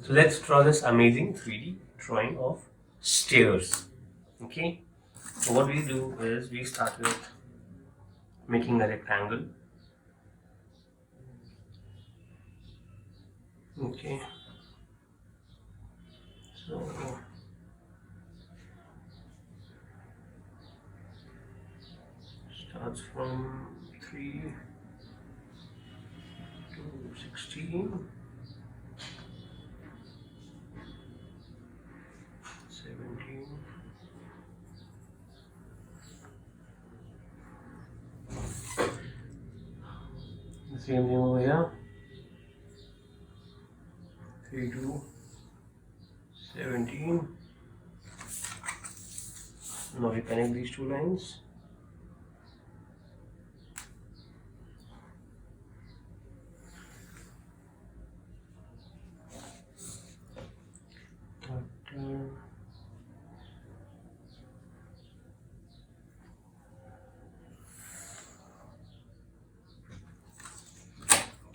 So let's draw this amazing 3D drawing of stairs. Okay, so what we do is we start with making a rectangle. Okay, so starts from 3 to 16, 17, the same thing over here, 3 to 17. Now we connect these two lines.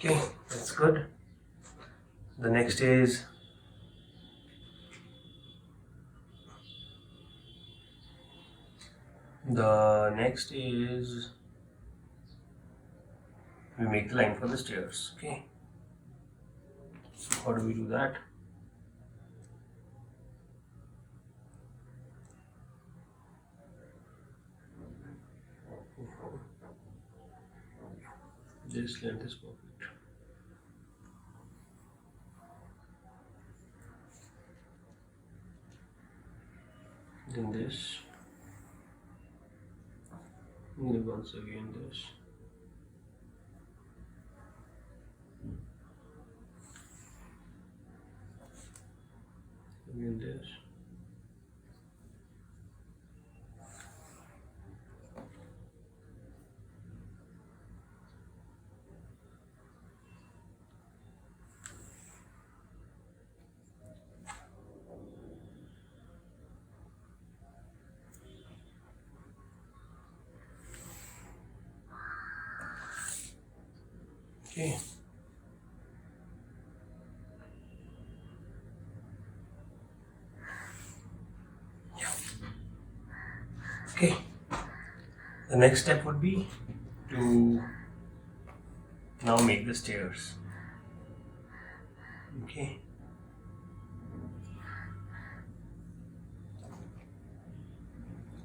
Okay, that's good. The next is we make the line for the stairs. Okay, so how do we do that? This length is perfect. Then this, and then once again this. Again this. Okay. Yeah. Okay. The next step would be to now make the stairs. Okay.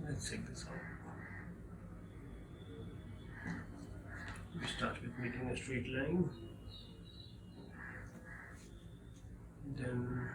Let's check this out. We start with making a straight line, then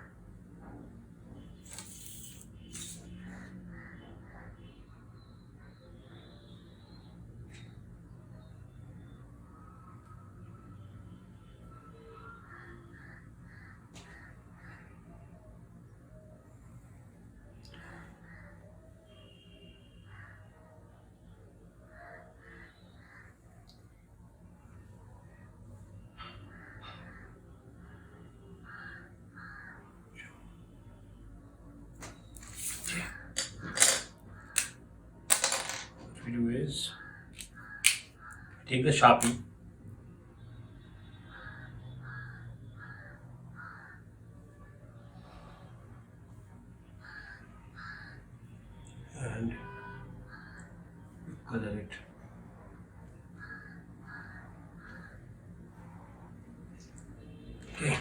we do is take the Sharpie and color it. Okay.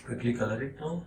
Quickly color it now.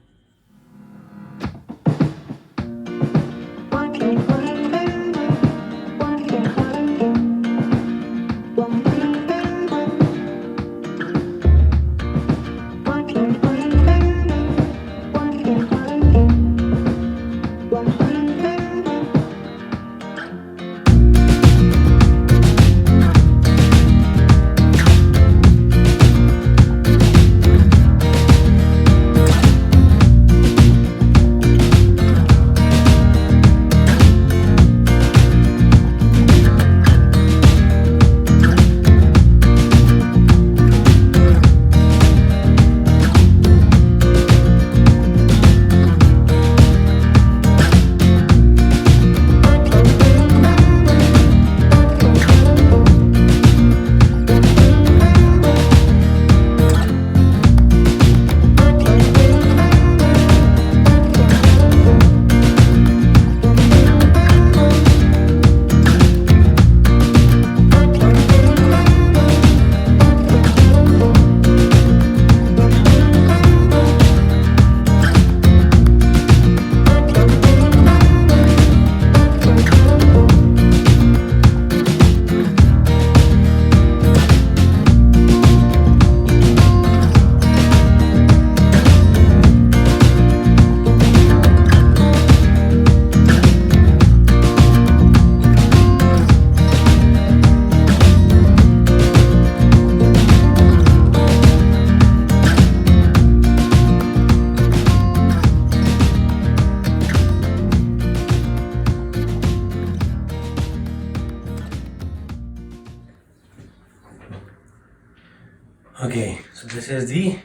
this is the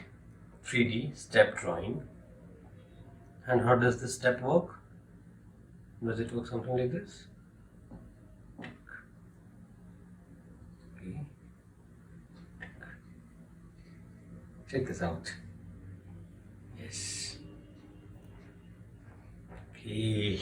3D step drawing. And how does this step work? Does it work something like this? Okay. Check this out. Yes. Okay.